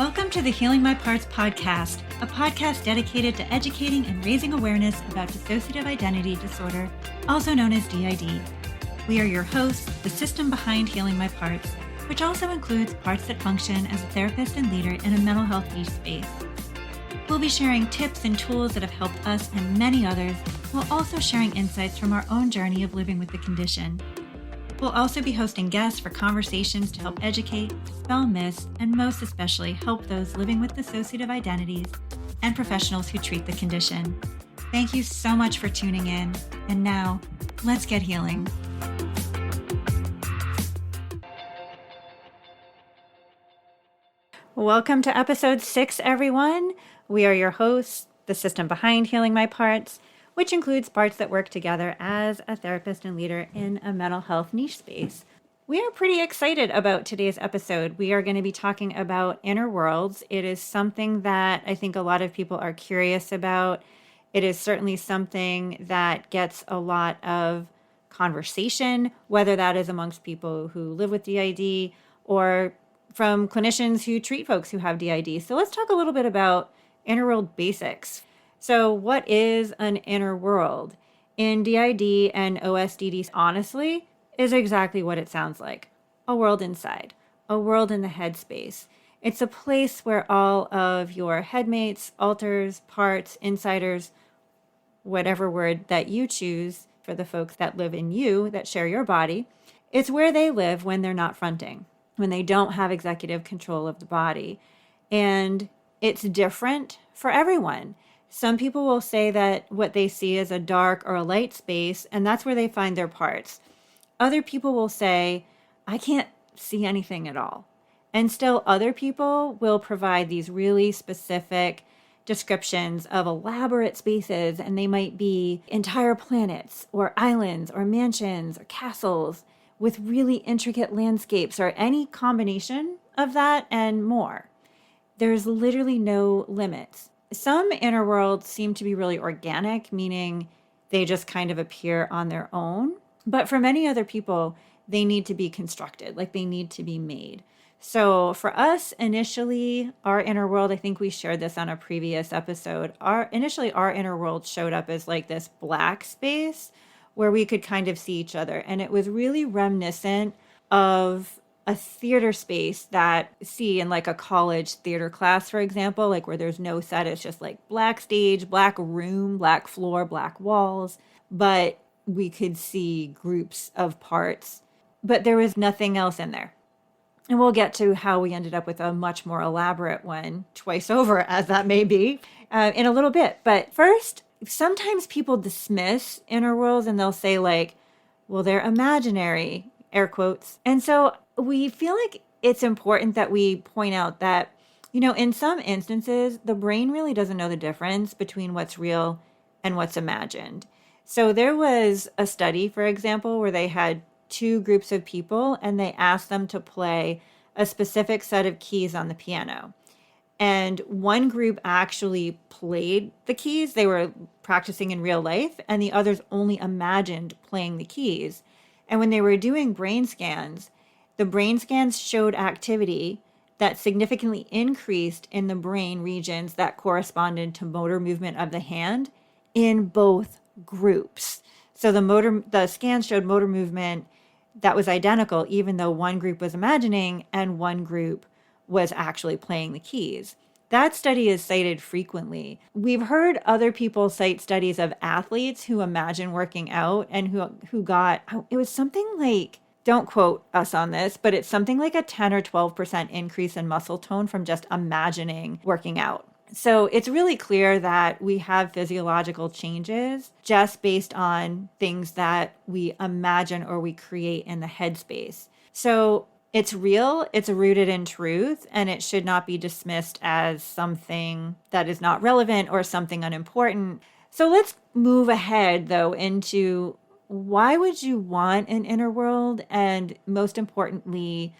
Welcome to the Healing My Parts podcast, a podcast dedicated to educating and raising awareness about dissociative identity disorder, also known as DID. We are your hosts, the system behind Healing My Parts, which also includes parts that function as a therapist and leader in a mental health niche space. We'll be sharing tips and tools that have helped us and many others, while also sharing insights from our own journey of living with the condition. We'll also be hosting guests for conversations to help educate, dispel myths, and most especially help those living with dissociative identities and professionals who treat the condition. Thank you so much for tuning in. And now, let's get healing. Welcome to episode 6, everyone. We are your hosts, the system behind Healing My Parts, which includes parts that work together as a therapist and leader in a mental health niche space. We are pretty excited about today's episode. We are going to be talking about inner worlds. It is something that I think a lot of people are curious about. It is certainly something that gets a lot of conversation, whether that is amongst people who live with DID or from clinicians who treat folks who have DID. So let's talk a little bit about inner world basics. So what is an inner world? In DID and OSDD, honestly, is exactly what it sounds like. A world inside, a world in the headspace. It's a place where all of your headmates, alters, parts, insiders, whatever word that you choose for the folks that live in you, that share your body, it's where they live when they're not fronting, when they don't have executive control of the body. And it's different for everyone. Some people will say that what they see is a dark or a light space, and that's where they find their parts. Other people will say, I can't see anything at all. And still other people will provide these really specific descriptions of elaborate spaces, and they might be entire planets or islands or mansions or castles with really intricate landscapes or any combination of that and more. There's literally no limits. Some inner worlds seem to be really organic, meaning they just kind of appear on their own. But for many other people, they need to be constructed, like they need to be made. So for us, initially, our inner world, I think we shared this on a previous episode, our inner world showed up as like this black space where we could kind of see each other. And it was really reminiscent of a theater space that see in like a college theater class, for example, like where there's no set, it's just like black stage, black room, black floor, black walls, but we could see groups of parts, but there was nothing else in there. And we'll get to how we ended up with a much more elaborate one, twice over, as that may be, in a little bit. But first, sometimes people dismiss inner worlds and they'll say like, well, they're imaginary, air quotes. And so we feel like it's important that we point out that, you know, in some instances, the brain really doesn't know the difference between what's real and what's imagined. So there was a study, for example, where they had 2 groups of people and they asked them to play a specific set of keys on the piano. And one group actually played the keys. They were practicing in real life, and the others only imagined playing the keys. And when they were doing brain scans, the brain scans showed activity that significantly increased in the brain regions that corresponded to motor movement of the hand in both groups. So the scans showed motor movement that was identical, even though one group was imagining and one group was actually playing the keys. That study is cited frequently. We've heard other people cite studies of athletes who imagine working out and who got, it was something like, don't quote us on this, but it's something like a 10 or 12% increase in muscle tone from just imagining working out. So it's really clear that we have physiological changes just based on things that we imagine or we create in the headspace. So it's real, it's rooted in truth, and it should not be dismissed as something that is not relevant or something unimportant. So let's move ahead, though, into why would you want an inner world? And most importantly,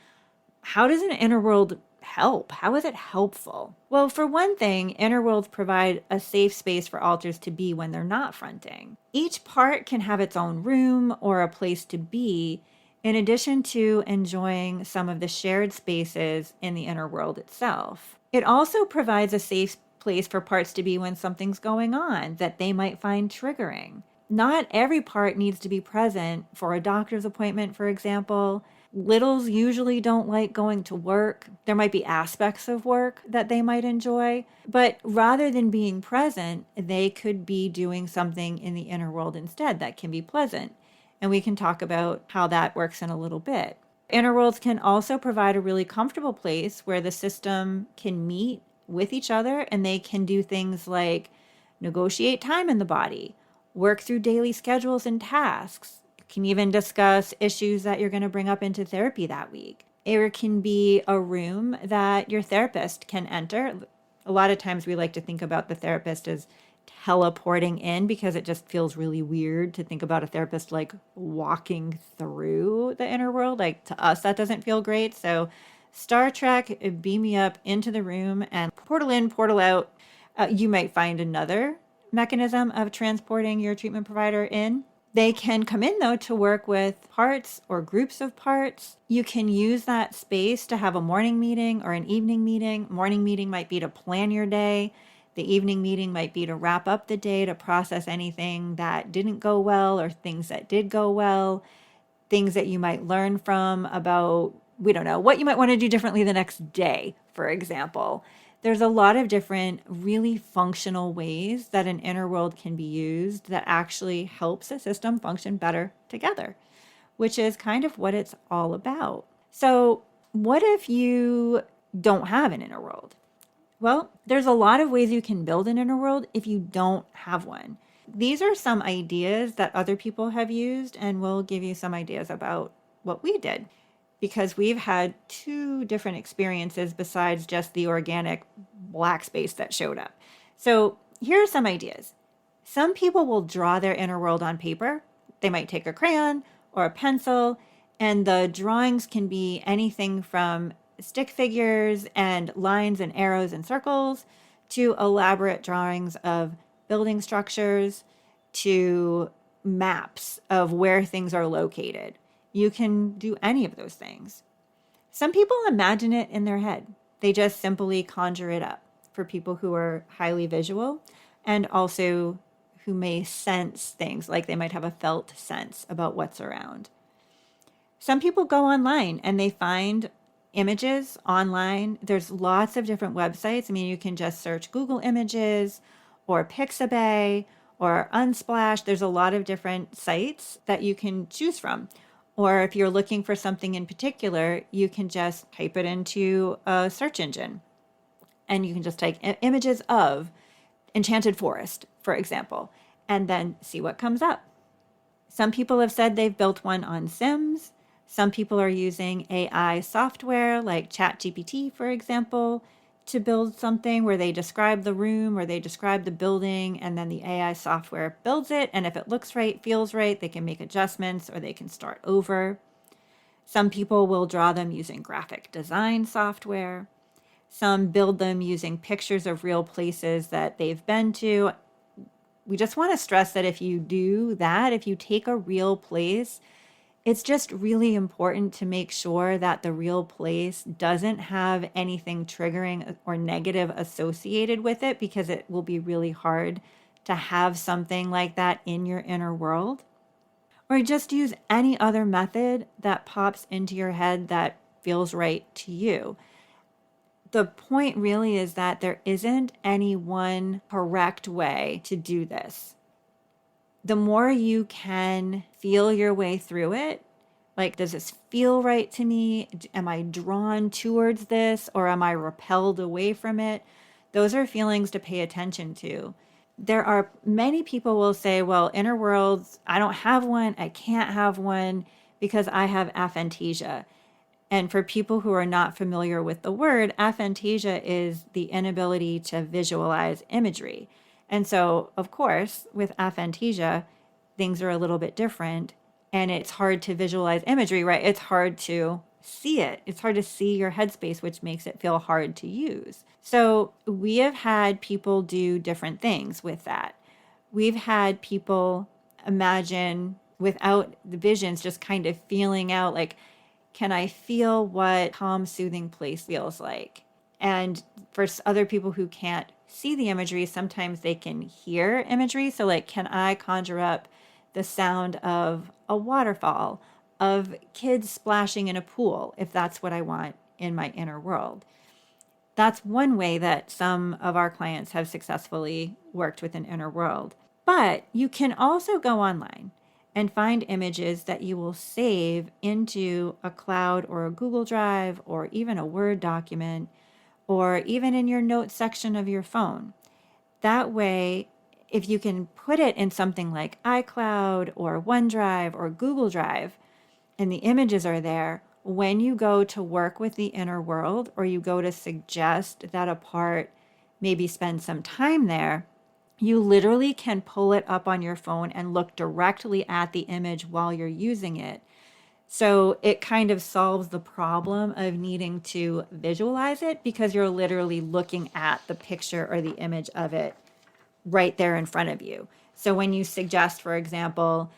how does an inner world help? How is it helpful? Well, for one thing, inner worlds provide a safe space for alters to be when they're not fronting. Each part can have its own room or a place to be, in addition to enjoying some of the shared spaces in the inner world itself. It also provides a safe place for parts to be when something's going on that they might find triggering. Not every part needs to be present for a doctor's appointment, for example. Littles usually don't like going to work. There might be aspects of work that they might enjoy, but rather than being present, they could be doing something in the inner world instead that can be pleasant. And we can talk about how that works in a little bit. Inner worlds can also provide a really comfortable place where the system can meet with each other and they can do things like negotiate time in the body, work through daily schedules and tasks. You can even discuss issues that you're going to bring up into therapy that week. It can be a room that your therapist can enter. A lot of times we like to think about the therapist as teleporting in because it just feels really weird to think about a therapist like walking through the inner world. Like to us, that doesn't feel great. So Star Trek, beam me up into the room and portal in, portal out. You might find another mechanism of transporting your treatment provider in. They can come in though to work with parts or groups of parts. You can use that space to have a morning meeting or an evening meeting. Morning meeting might be to plan your day. The evening meeting might be to wrap up the day, to process anything that didn't go well or things that did go well, things that you might learn from about, we don't know, what you might want to do differently the next day, for example. There's a lot of different really functional ways that an inner world can be used that actually helps a system function better together, which is kind of what it's all about. So what if you don't have an inner world? Well, there's a lot of ways you can build an inner world if you don't have one. These are some ideas that other people have used, and we'll give you some ideas about what we did because we've had two different experiences besides just the organic black space that showed up. So here are some ideas. Some people will draw their inner world on paper. They might take a crayon or a pencil, and the drawings can be anything from stick figures and lines and arrows and circles to elaborate drawings of building structures to maps of where things are located. You can do any of those things. Some people imagine it in their head. They just simply conjure it up for people who are highly visual and also who may sense things, like they might have a felt sense about what's around. Some people go online and they find images online. There's lots of different websites. I mean, you can just search Google Images or Pixabay or Unsplash. There's a lot of different sites that you can choose from. Or if you're looking for something in particular, you can just type it into a search engine. And you can just type images of Enchanted Forest, for example, and then see what comes up. Some people have said they've built one on Sims. Some people are using AI software like ChatGPT, for example, to build something where they describe the room or they describe the building, and then the AI software builds it. And if it looks right, feels right, they can make adjustments or they can start over. Some people will draw them using graphic design software. Some build them using pictures of real places that they've been to. We just want to stress that if you do that, if you take a real place, it's just really important to make sure that the real place doesn't have anything triggering or negative associated with it, because it will be really hard to have something like that in your inner world. Or just use any other method that pops into your head that feels right to you. The point really is that there isn't any one correct way to do this. The more you can feel your way through it, like, does this feel right to me? Am I drawn towards this or am I repelled away from it? Those are feelings to pay attention to. There are many people will say, well, inner worlds, I don't have one. I can't have one because I have aphantasia. And for people who are not familiar with the word, aphantasia is the inability to visualize imagery. And so, of course, with aphantasia, things are a little bit different and it's hard to visualize imagery, right? It's hard to see it. It's hard to see your headspace, which makes it feel hard to use. So we have had people do different things with that. We've had people imagine without the visions, just kind of feeling out like, can I feel what calm, soothing place feels like? And for other people who can't see the imagery, sometimes they can hear imagery. So, like, can I conjure up the sound of a waterfall, of kids splashing in a pool, if that's what I want in my inner world? That's one way that some of our clients have successfully worked with an inner world. But you can also go online and find images that you will save into a cloud or a Google Drive or even a Word document or even in your notes section of your phone. That way, if you can put it in something like iCloud or OneDrive or Google Drive, and the images are there, when you go to work with the inner world or you go to suggest that a part maybe spend some time there, you literally can pull it up on your phone and look directly at the image while you're using it. So it kind of solves the problem of needing to visualize it because you're literally looking at the picture or the image of it right there in front of you. So when you suggest, for example,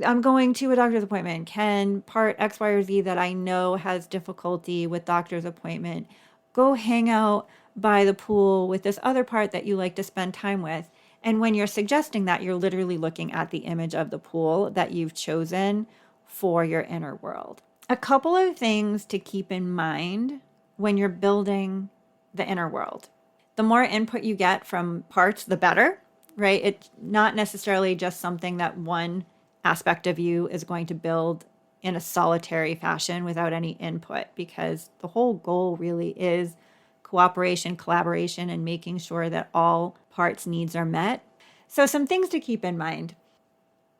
I'm going to a doctor's appointment, can part X, Y, or Z that I know has difficulty with doctor's appointment go hang out by the pool with this other part that you like to spend time with? And when you're suggesting that, you're literally looking at the image of the pool that you've chosen for your inner world. A couple of things to keep in mind when you're building the inner world. The more input you get from parts, the better, right? It's not necessarily just something that one aspect of you is going to build in a solitary fashion without any input, because the whole goal really is cooperation, collaboration, and making sure that all parts' needs are met. So some things to keep in mind.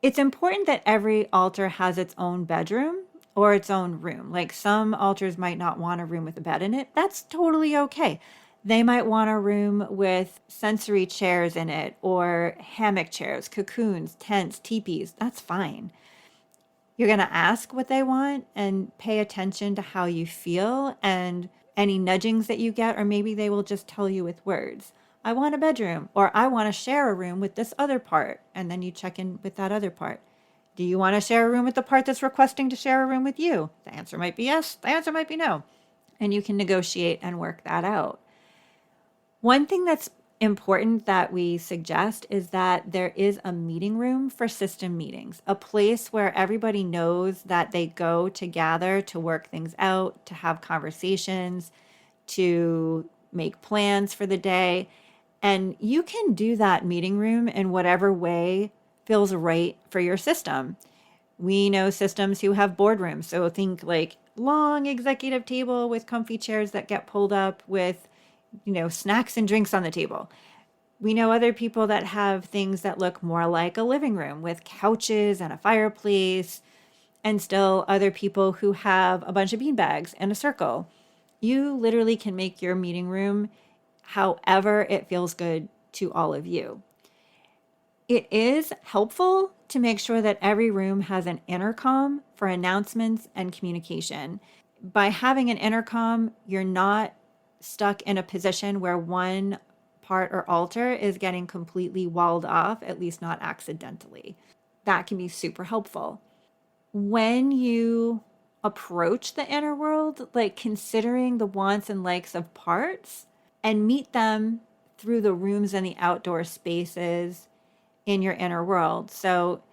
It's important that every altar has its own bedroom or its own room. Like, some altars might not want a room with a bed in it. That's totally okay. They might want a room with sensory chairs in it, or hammock chairs, cocoons, tents, teepees. That's fine. You're going to ask what they want and pay attention to how you feel and any nudgings that you get, or maybe they will just tell you with words, I want a bedroom, or I want to share a room with this other part. And then you check in with that other part. Do you want to share a room with the part that's requesting to share a room with you? The answer might be yes. The answer might be no. And you can negotiate and work that out. One thing that's important that we suggest is that there is a meeting room for system meetings, a place where everybody knows that they go to gather to work things out, to have conversations, to make plans for the day. And you can do that meeting room in whatever way feels right for your system. We know systems who have boardrooms. So think like long executive table with comfy chairs that get pulled up with, snacks and drinks on the table. We know other people that have things that look more like a living room with couches and a fireplace, and still other people who have a bunch of beanbags and a circle. You literally can make your meeting room however it feels good to all of you. It is helpful to make sure that every room has an intercom for announcements and communication. By having an intercom, you're not stuck in a position where one part or altar is getting completely walled off, at least not accidentally. That can be super helpful. When you approach the inner world, like considering the wants and likes of parts and meet them through the rooms and the outdoor spaces in your inner world. So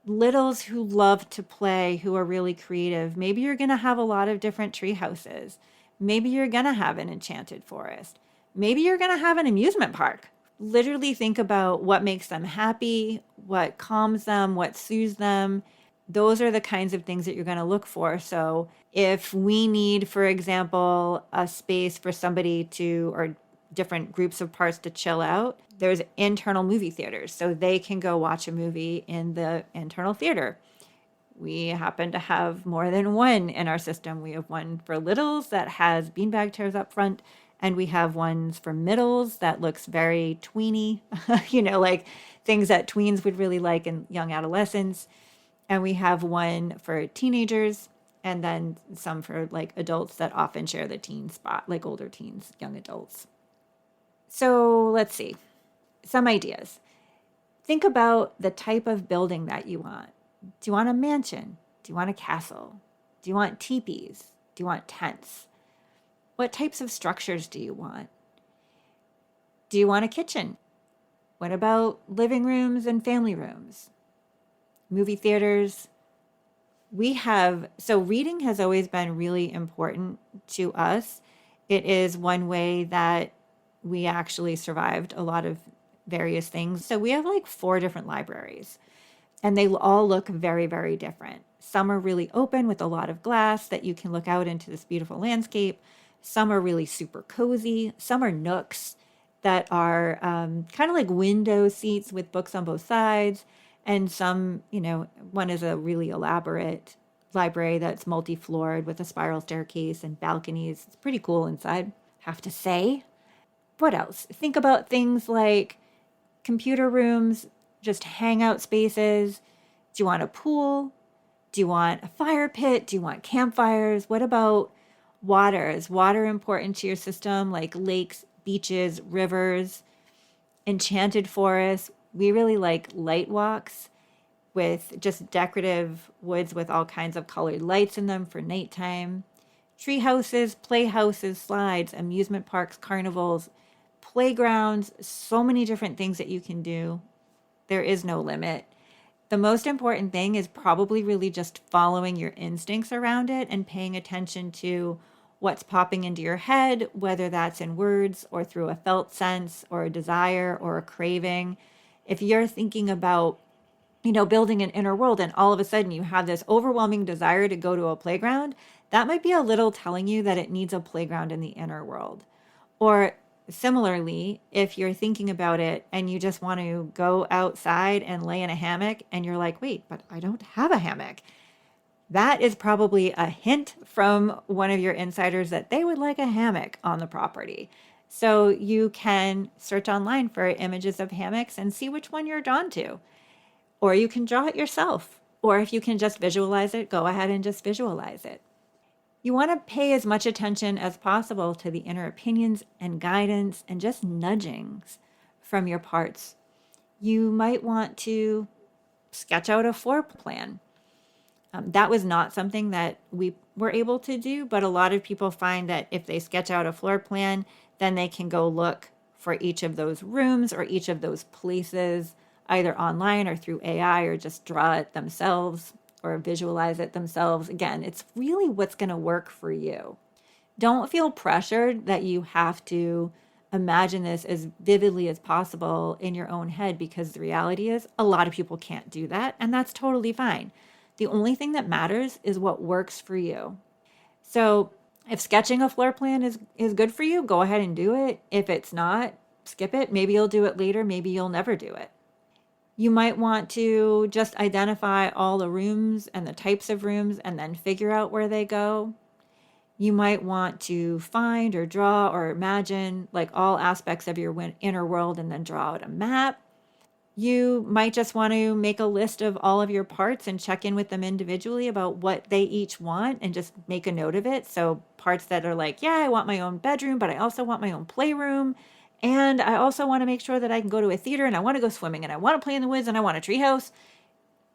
littles who love to play, who are really creative, maybe you're going to have a lot of different tree houses. Maybe you're going to have an enchanted forest. Maybe you're going to have an amusement park. Literally think about what makes them happy, what calms them, what soothes them. Those are the kinds of things that you're going to look for. So if we need, for example, a space for somebody to, or different groups of parts to chill out, there's internal movie theaters. So they can go watch a movie in the internal theater. We happen to have more than one in our system. We have one for littles that has beanbag chairs up front, and we have ones for middles that looks very tweeny, like things that tweens would really like in young adolescents. And we have one for teenagers, and then some for like adults that often share the teen spot, like older teens, young adults. So let's see, some ideas. Think about the type of building that you want. Do you want a mansion? Do you want a castle? Do you want teepees? Do you want tents? What types of structures do you want? Do you want a kitchen? What about living rooms and family rooms? Movie theaters? So reading has always been really important to us. It is one way that we actually survived a lot of various things. So we have like 4 different libraries, and they all look very, very different. Some are really open with a lot of glass that you can look out into this beautiful landscape. Some are really super cozy. Some are nooks that are kind of like window seats with books on both sides. And some, one is a really elaborate library that's multi-floored with a spiral staircase and balconies. It's pretty cool inside, have to say. What else? Think about things like computer rooms, just hangout spaces. Do you want a pool? Do you want a fire pit? Do you want campfires? What about water? Is water important to your system, like lakes, beaches, rivers, enchanted forests? We really like light walks with just decorative woods with all kinds of colored lights in them for nighttime. Tree houses, playhouses, slides, amusement parks, carnivals, playgrounds, so many different things that you can do. There is no limit. The most important thing is probably really just following your instincts around it and paying attention to what's popping into your head, whether that's in words or through a felt sense or a desire or a craving. If you're thinking about, building an inner world and all of a sudden you have this overwhelming desire to go to a playground, that might be a little telling you that it needs a playground in the inner world. Or similarly, if you're thinking about it and you just want to go outside and lay in a hammock and you're like, wait, but I don't have a hammock. That is probably a hint from one of your insiders that they would like a hammock on the property. So you can search online for images of hammocks and see which one you're drawn to. Or you can draw it yourself. Or if you can just visualize it, go ahead and just visualize it. You want to pay as much attention as possible to the inner opinions and guidance and just nudgings from your parts. You might want to sketch out a floor plan. That was not something that we were able to do, but a lot of people find that if they sketch out a floor plan, then they can go look for each of those rooms or each of those places, either online or through AI, or just draw it themselves or visualize it themselves. Again, it's really what's going to work for you. Don't feel pressured that you have to imagine this as vividly as possible in your own head, because the reality is a lot of people can't do that, and that's totally fine. The only thing that matters is what works for you. So if sketching a floor plan is good for you, go ahead and do it. If it's not, skip it. Maybe you'll do it later. Maybe you'll never do it. You might want to just identify all the rooms and the types of rooms and then figure out where they go. You might want to find or draw or imagine like all aspects of your inner world and then draw out a map. You might just want to make a list of all of your parts and check in with them individually about what they each want and just make a note of it. So parts that are like, yeah, I want my own bedroom, but I also want my own playroom. And I also want to make sure that I can go to a theater, and I want to go swimming, and I want to play in the woods, and I want a treehouse.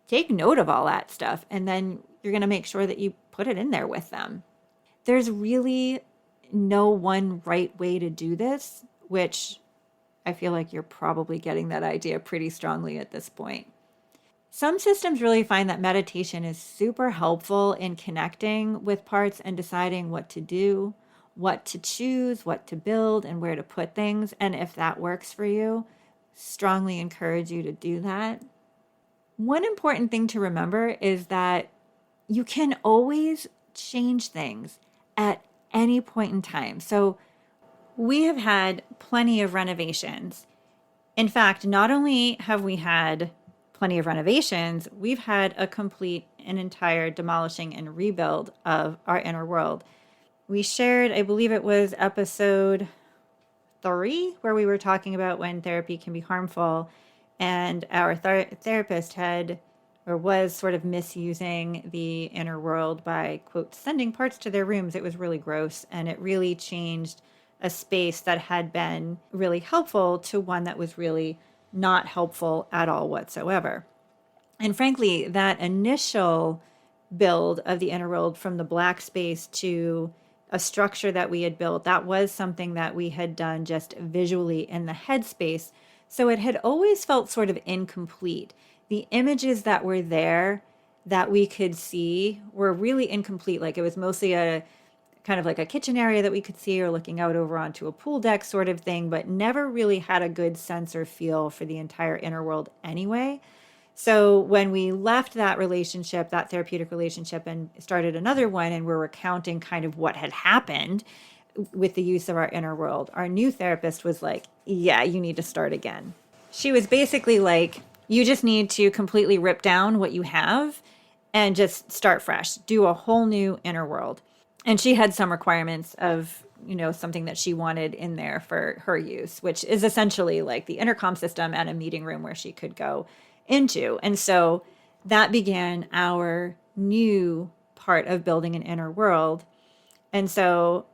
Take note of all that stuff, and then you're going to make sure that you put it in there with them. There's really no one right way to do this, which I feel like you're probably getting that idea pretty strongly at this point. Some systems really find that meditation is super helpful in connecting with parts and deciding what to do, what to choose, what to build, and where to put things. And if that works for you, strongly encourage you to do that. One important thing to remember is that you can always change things at any point in time. So we have had plenty of renovations. In fact, not only have we had plenty of renovations, we've had a complete and entire demolishing and rebuild of our inner world. We shared, I believe it was episode 3, where we were talking about when therapy can be harmful, and our therapist had or was sort of misusing the inner world by, quote, sending parts to their rooms. It was really gross, and it really changed a space that had been really helpful to one that was really not helpful at all whatsoever. And frankly, that initial build of the inner world, from the black space to a structure that we had built. That was something that we had done just visually in the headspace. So it had always felt sort of incomplete. The images that were there that we could see were really incomplete. Like it was mostly a kind of like a kitchen area that we could see or looking out over onto a pool deck sort of thing, but never really had a good sense or feel for the entire inner world anyway. So when we left that relationship, that therapeutic relationship, and started another one, and we're recounting kind of what had happened with the use of our inner world, our new therapist was like, yeah, you need to start again. She was basically like, you just need to completely rip down what you have and just start fresh, do a whole new inner world. And she had some requirements of, something that she wanted in there for her use, which is essentially like the intercom system and a meeting room where she could go into. And so that began our new part of building an inner world. And so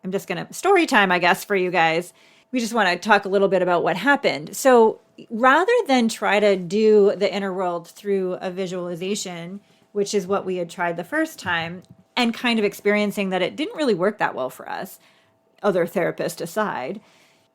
I'm just going to story time, I guess, for you guys. We just want to talk a little bit about what happened. So rather than try to do the inner world through a visualization, which is what we had tried the first time, and kind of experiencing that it didn't really work that well for us, other therapists aside,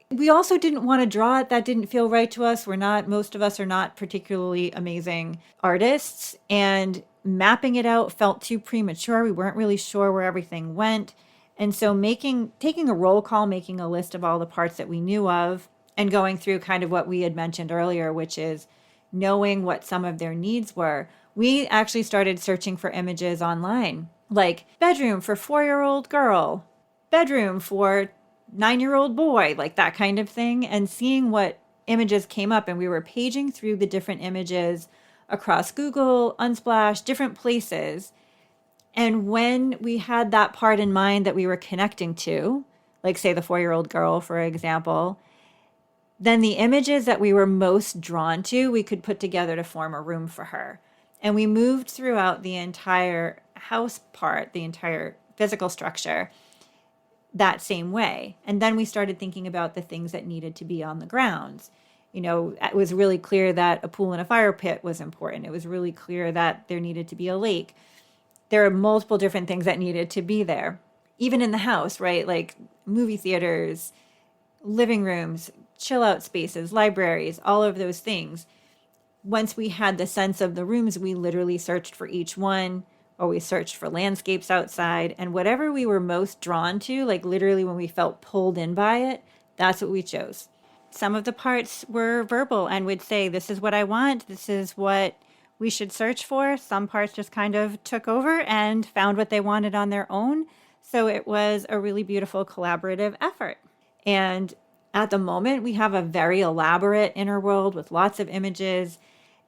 we also didn't want to draw it. That didn't feel right to us. Most of us are not particularly amazing artists, and mapping it out felt too premature. We weren't really sure where everything went. And so taking a roll call, making a list of all the parts that we knew of, and going through kind of what we had mentioned earlier, which is knowing what some of their needs were. We actually started searching for images online, like bedroom for 4-year-old girl, bedroom for 9-year-old boy, like that kind of thing, and seeing what images came up. And we were paging through the different images across Google, Unsplash, different places. And when we had that part in mind that we were connecting to, like say the 4-year-old girl, for example, then the images that we were most drawn to, we could put together to form a room for her. And we moved throughout the entire house part, the entire physical structure, that same way. And then we started thinking about the things that needed to be on the grounds. It was really clear that a pool and a fire pit was important. It was really clear that there needed to be a lake. There are multiple different things that needed to be there, even in the house, right? Like movie theaters, living rooms, chill out spaces, libraries, all of those things. Once we had the sense of the rooms, we literally searched for each one, or we searched for landscapes outside, and whatever we were most drawn to, like literally when we felt pulled in by it, that's what we chose. Some of the parts were verbal and would say, this is what I want, this is what we should search for. Some parts just kind of took over and found what they wanted on their own. So it was a really beautiful collaborative effort. And at the moment, we have a very elaborate inner world with lots of images.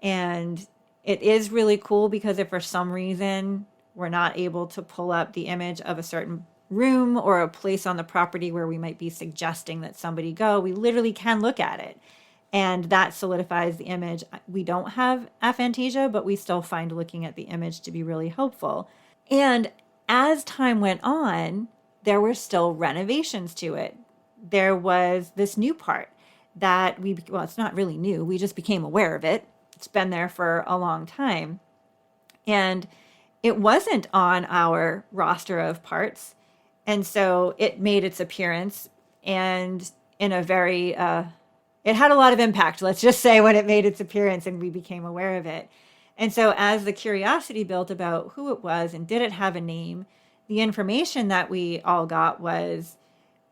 And it is really cool because if for some reason we're not able to pull up the image of a certain room or a place on the property where we might be suggesting that somebody go, we literally can look at it. And that solidifies the image. We don't have aphantasia, but we still find looking at the image to be really helpful. And as time went on, there were still renovations to it. There was this new part that it's not really new. We just became aware of it. It's been there for a long time. And it wasn't on our roster of parts. And so it made its appearance, and in a very, it had a lot of impact, let's just say, when it made its appearance and we became aware of it. And so as the curiosity built about who it was and did it have a name, the information that we all got was,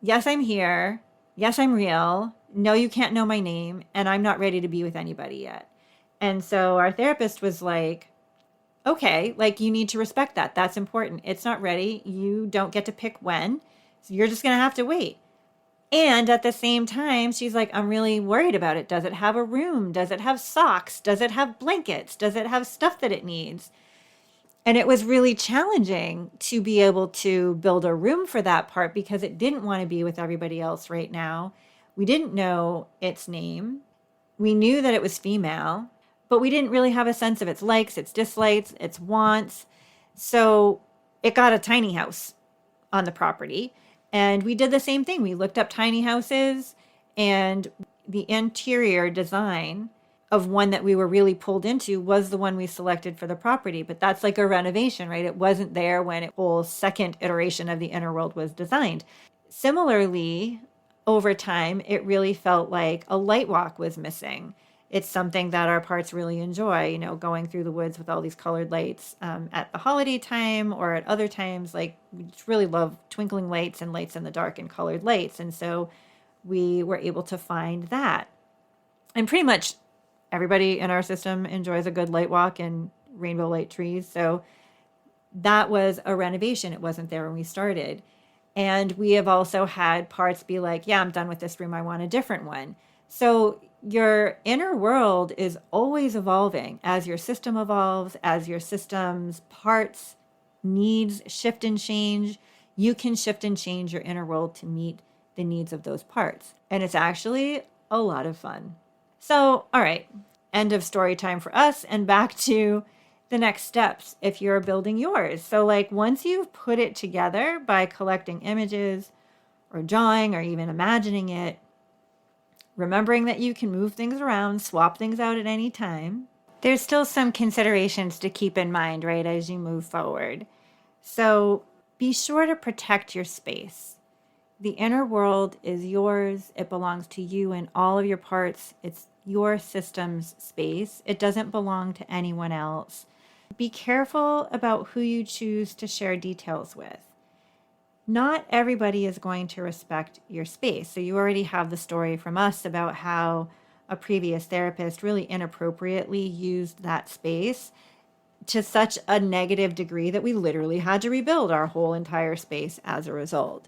yes, I'm here. Yes, I'm real. No, you can't know my name. And I'm not ready to be with anybody yet. And so our therapist was like, okay, like you need to respect that. That's important. It's not ready. You don't get to pick when. So you're just going to have to wait. And at the same time, she's like, I'm really worried about it. Does it have a room? Does it have socks? Does it have blankets? Does it have stuff that it needs? And it was really challenging to be able to build a room for that part because it didn't want to be with everybody else right now. We didn't know its name. We knew that it was female, but we didn't really have a sense of its likes, its dislikes, its wants. So it got a tiny house on the property. And we did the same thing. We looked up tiny houses, and the interior design of one that we were really pulled into was the one we selected for the property. But that's like a renovation, right? It wasn't there when a whole second iteration of the inner world was designed. Similarly, over time, it really felt like a light walk was missing. It's something that our parts really enjoy, going through the woods with all these colored lights at the holiday time or at other times. Like, we just really love twinkling lights and lights in the dark and colored lights. And so we were able to find that. And pretty much everybody in our system enjoys a good light walk and rainbow light trees. So that was a renovation. It wasn't there when we started. And we have also had parts be like, yeah, I'm done with this room. I want a different one. So your inner world is always evolving as your system evolves, as your system's parts, needs shift and change. You can shift and change your inner world to meet the needs of those parts. And it's actually a lot of fun. So, all right, end of story time for us, and back to the next steps if you're building yours. So like once you've put it together by collecting images or drawing or even imagining it, remembering that you can move things around, swap things out at any time, there's still some considerations to keep in mind, right, as you move forward. So be sure to protect your space. The inner world is yours. It belongs to you and all of your parts. It's your system's space. It doesn't belong to anyone else. Be careful about who you choose to share details with. Not everybody is going to respect your space. So you already have the story from us about how a previous therapist really inappropriately used that space to such a negative degree that we literally had to rebuild our whole entire space as a result.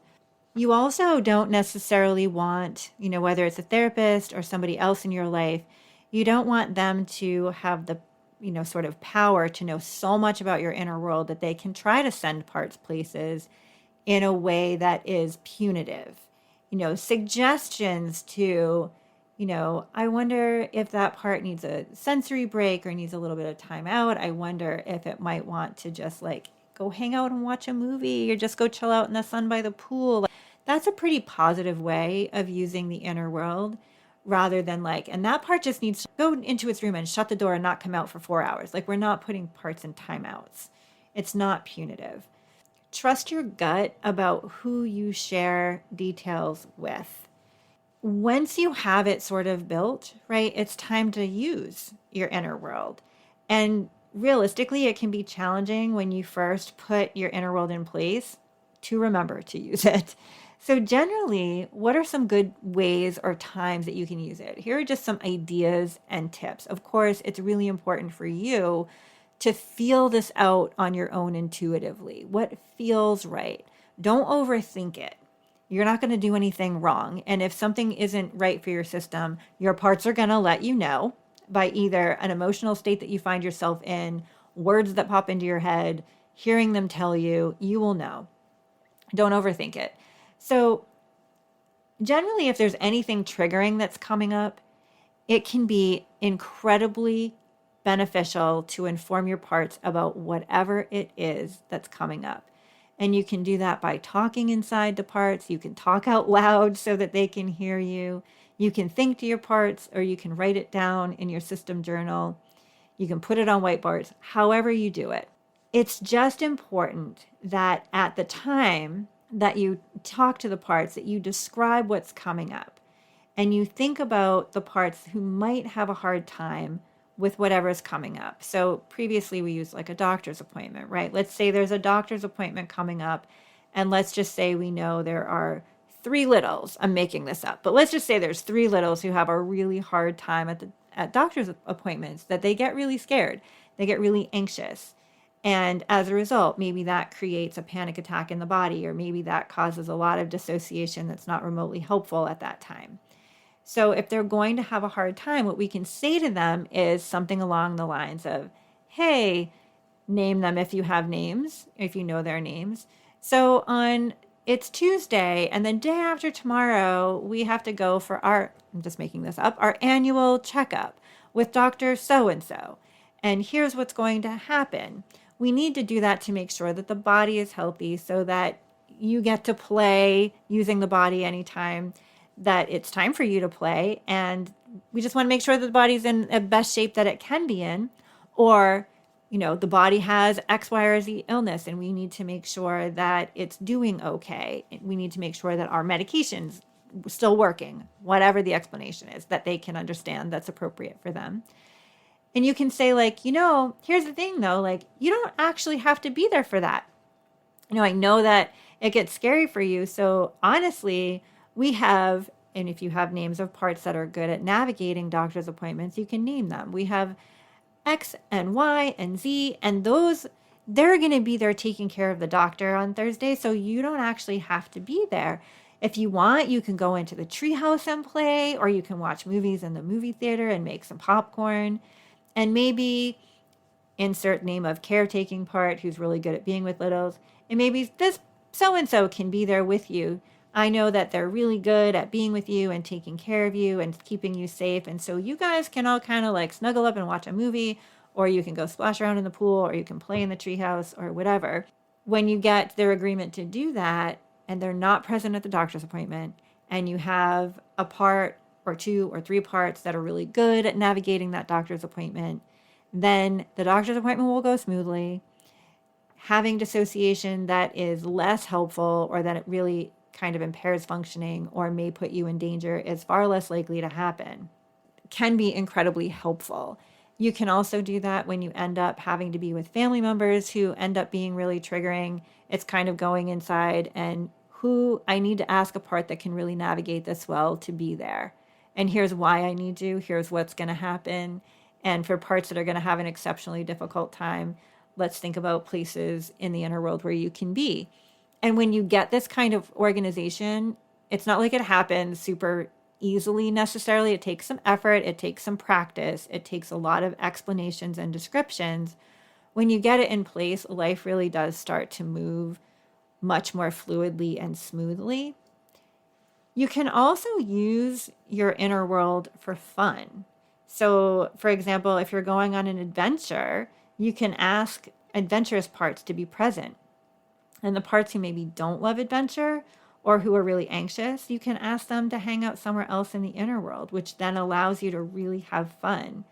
You also don't necessarily want, whether it's a therapist or somebody else in your life, you don't want them to have the sort of power to know so much about your inner world that they can try to send parts places in a way that is punitive. Suggestions to, I wonder if that part needs a sensory break or needs a little bit of time out. I wonder if it might want to just like go hang out and watch a movie or just go chill out in the sun by the pool. That's a pretty positive way of using the inner world, rather than like, and that part just needs to go into its room and shut the door and not come out for 4 hours. Like, we're not putting parts in timeouts. It's not punitive. Trust your gut about who you share details with. Once you have it sort of built, right, it's time to use your inner world. And realistically, it can be challenging when you first put your inner world in place to remember to use it. So generally, what are some good ways or times that you can use it? Here are just some ideas and tips. Of course, it's really important for you to feel this out on your own intuitively. What feels right? Don't overthink it. You're not going to do anything wrong. And if something isn't right for your system, your parts are going to let you know by either an emotional state that you find yourself in, words that pop into your head, hearing them tell you, you will know. Don't overthink it. So generally, if there's anything triggering that's coming up, it can be incredibly beneficial to inform your parts about whatever it is that's coming up. And you can do that by talking inside the parts. You can talk out loud so that they can hear you. You can think to your parts, or you can write it down in your system journal. You can put it on whiteboards, however you do it. It's just important that at the time that you talk to the parts, that you describe what's coming up, and you think about the parts who might have a hard time with whatever's coming up. So previously we used like a doctor's appointment, right? Let's say there's a doctor's appointment coming up, and let's just say we know there are 3 littles. I'm making this up, but let's just say there's 3 littles who have a really hard time at doctor's appointments, that they get really scared. They get really anxious. And as a result, maybe that creates a panic attack in the body, or maybe that causes a lot of dissociation that's not remotely helpful at that time. So if they're going to have a hard time, what we can say to them is something along the lines of, hey, name them if you have names, if you know their names. So it's Tuesday, and then day after tomorrow, we have to go for I'm just making this up, our annual checkup with Dr. So-and-so. And here's what's going to happen. We need to do that to make sure that the body is healthy, so that you get to play using the body anytime that it's time for you to play, and we just want to make sure that the body's in the best shape that it can be in, or the body has X, Y, or Z illness, and we need to make sure that it's doing okay. We need to make sure that our medication's still working, whatever the explanation is, that they can understand that's appropriate for them. And you can say, like, here's the thing, though, like, you don't actually have to be there for that. I know that it gets scary for you. So honestly, we have, and if you have names of parts that are good at navigating doctor's appointments, you can name them. We have X and Y and Z, and they're going to be there taking care of the doctor on Thursday. So you don't actually have to be there. If you want, you can go into the treehouse and play, or you can watch movies in the movie theater and make some popcorn, and maybe insert name of caretaking part who's really good at being with littles. And maybe this so-and-so can be there with you. I know that they're really good at being with you and taking care of you and keeping you safe. And so you guys can all kind of like snuggle up and watch a movie, or you can go splash around in the pool, or you can play in the treehouse or whatever. When you get their agreement to do that and they're not present at the doctor's appointment, and you have a part or 2 or 3 parts that are really good at navigating that doctor's appointment, then the doctor's appointment will go smoothly. Having dissociation that is less helpful, or that it really kind of impairs functioning or may put you in danger, is far less likely to happen. It can be incredibly helpful. You can also do that when you end up having to be with family members who end up being really triggering. It's kind of going inside and who I need to ask a part that can really navigate this well to be there. And here's why I need to, here's what's going to happen. And for parts that are going to have an exceptionally difficult time, let's think about places in the inner world where you can be. And when you get this kind of organization, it's not like it happens super easily necessarily. It takes some effort. It takes some practice. It takes a lot of explanations and descriptions. When you get it in place, life really does start to move much more fluidly and smoothly. You can also use your inner world for fun. So, for example, if you're going on an adventure, you can ask adventurous parts to be present. And the parts who maybe don't love adventure or who are really anxious, you can ask them to hang out somewhere else in the inner world, which then allows you to really have fun.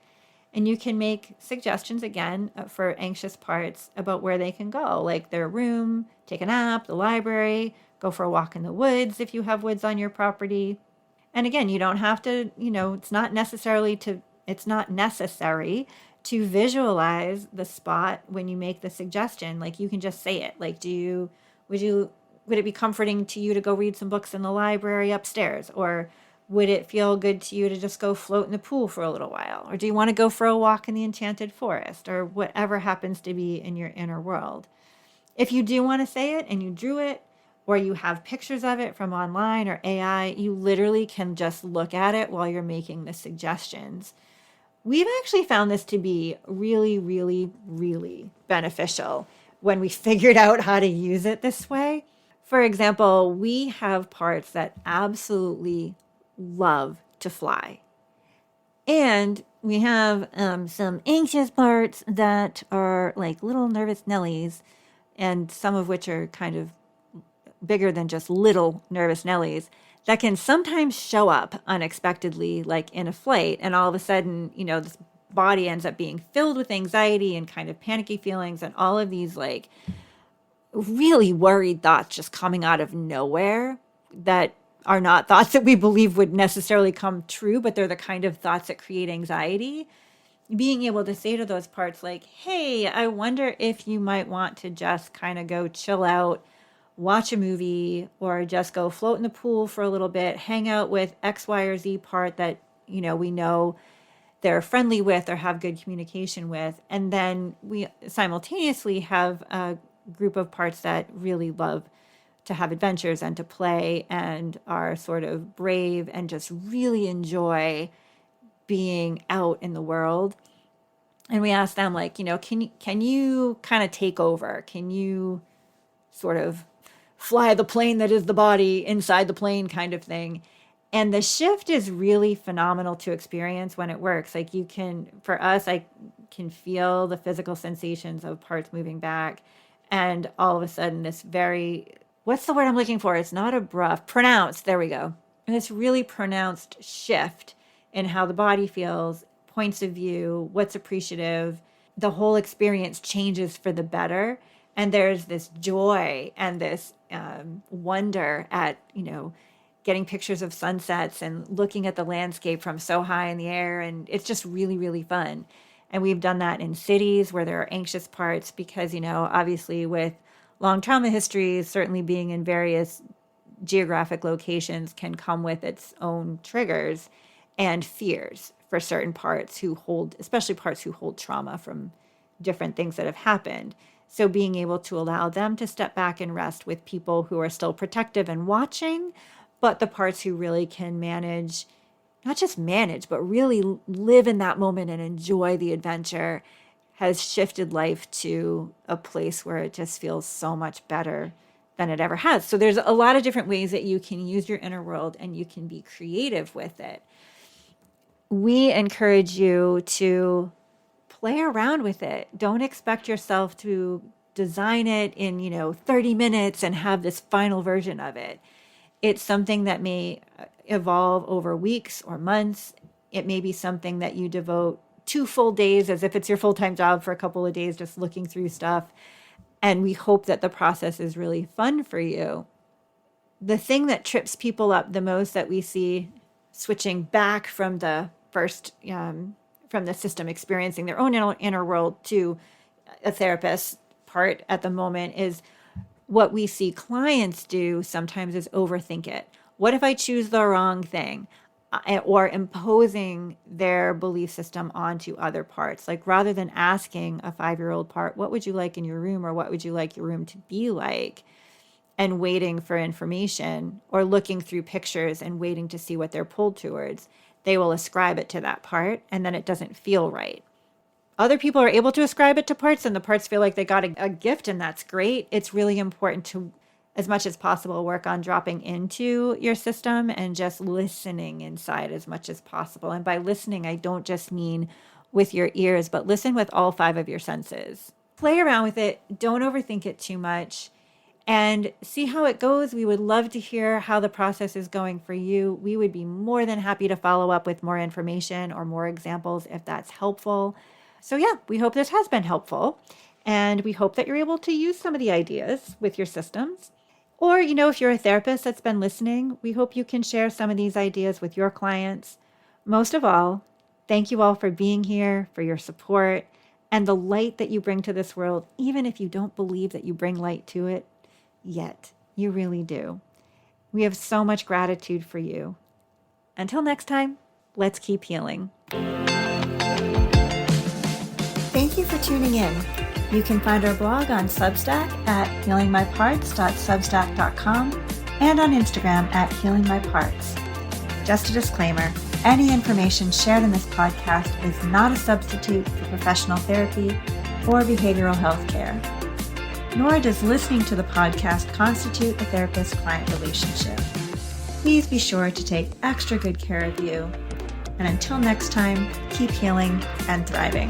And you can make suggestions, again, for anxious parts about where they can go, like their room, take a nap, the library, go for a walk in the woods if you have woods on your property. And again, you don't have to, it's not necessary to visualize the spot when you make the suggestion. Like, you can just say it. Like, would it be comforting to you to go read some books in the library upstairs? Or would it feel good to you to just go float in the pool for a little while? Or do you want to go for a walk in the enchanted forest? Or whatever happens to be in your inner world. If you do want to say it and you drew it, or you have pictures of it from online or AI, you literally can just look at it while you're making the suggestions. We've actually found this to be really, really, really beneficial when we figured out how to use it this way. For example, we have parts that absolutely love to fly. And we have some anxious parts that are like little nervous Nellies, and some of which are kind of bigger than just little nervous Nellies, that can sometimes show up unexpectedly, like in a flight. And all of a sudden, this body ends up being filled with anxiety and kind of panicky feelings and all of these like really worried thoughts just coming out of nowhere that are not thoughts that we believe would necessarily come true, but they're the kind of thoughts that create anxiety. Being able to say to those parts like, hey, I wonder if you might want to just kind of go chill out, watch a movie, or just go float in the pool for a little bit, hang out with X, Y, or Z part that, we know they're friendly with or have good communication with. And then we simultaneously have a group of parts that really love to have adventures and to play and are sort of brave and just really enjoy being out in the world. And we ask them like, can you kind of take over? Can you sort of fly the plane that is the body inside the plane kind of thing? And the shift is really phenomenal to experience when it works. Like, for us, I can feel the physical sensations of parts moving back. And all of a sudden this what's the word I'm looking for? It's not abrupt, pronounced. There we go. And this really pronounced shift in how the body feels, points of view, what's appreciative. The whole experience changes for the better. And there's this joy and this wonder at, getting pictures of sunsets and looking at the landscape from so high in the air. And it's just really, really fun. And we've done that in cities where there are anxious parts because, obviously with long trauma histories, certainly being in various geographic locations can come with its own triggers and fears for certain parts especially parts who hold trauma from different things that have happened. So being able to allow them to step back and rest with people who are still protective and watching, but the parts who really can not just manage, but really live in that moment and enjoy the adventure has shifted life to a place where it just feels so much better than it ever has. So there's a lot of different ways that you can use your inner world and you can be creative with it. We encourage you to play around with it. Don't expect yourself to design it in, 30 minutes and have this final version of it. It's something that may evolve over weeks or months. It may be something that you devote 2 full days as if it's your full-time job for a couple of days, just looking through stuff. And we hope that the process is really fun for you. The thing that trips people up the most that we see switching back from the first, from the system experiencing their own inner world to a therapist part at the moment is what we see clients do sometimes is overthink it. What if I choose the wrong thing? Or imposing their belief system onto other parts. Like rather than asking a 5-year-old part, what would you like in your room? Or what would you like your room to be like? And waiting for information or looking through pictures and waiting to see what they're pulled towards, they will ascribe it to that part and then it doesn't feel right. Other people are able to ascribe it to parts and the parts feel like they got a gift, and that's great. It's really important to, as much as possible, work on dropping into your system and just listening inside as much as possible. And by listening, I don't just mean with your ears, but listen with all 5 of your senses. Play around with it. Don't overthink it too much and see how it goes. We would love to hear how the process is going for you. We would be more than happy to follow up with more information or more examples if that's helpful. So yeah, we hope this has been helpful, and we hope that you're able to use some of the ideas with your systems. Or, if you're a therapist that's been listening, we hope you can share some of these ideas with your clients. Most of all, thank you all for being here, for your support, and the light that you bring to this world, even if you don't believe that you bring light to it yet. You really do. We have so much gratitude for you. Until next time, let's keep healing. Thank you for tuning in. You can find our blog on Substack at healingmyparts.substack.com and on Instagram at healingmyparts. Just a disclaimer, any information shared in this podcast is not a substitute for professional therapy or behavioral health care. Nor does listening to the podcast constitute a therapist-client relationship. Please be sure to take extra good care of you. And until next time, keep healing and thriving.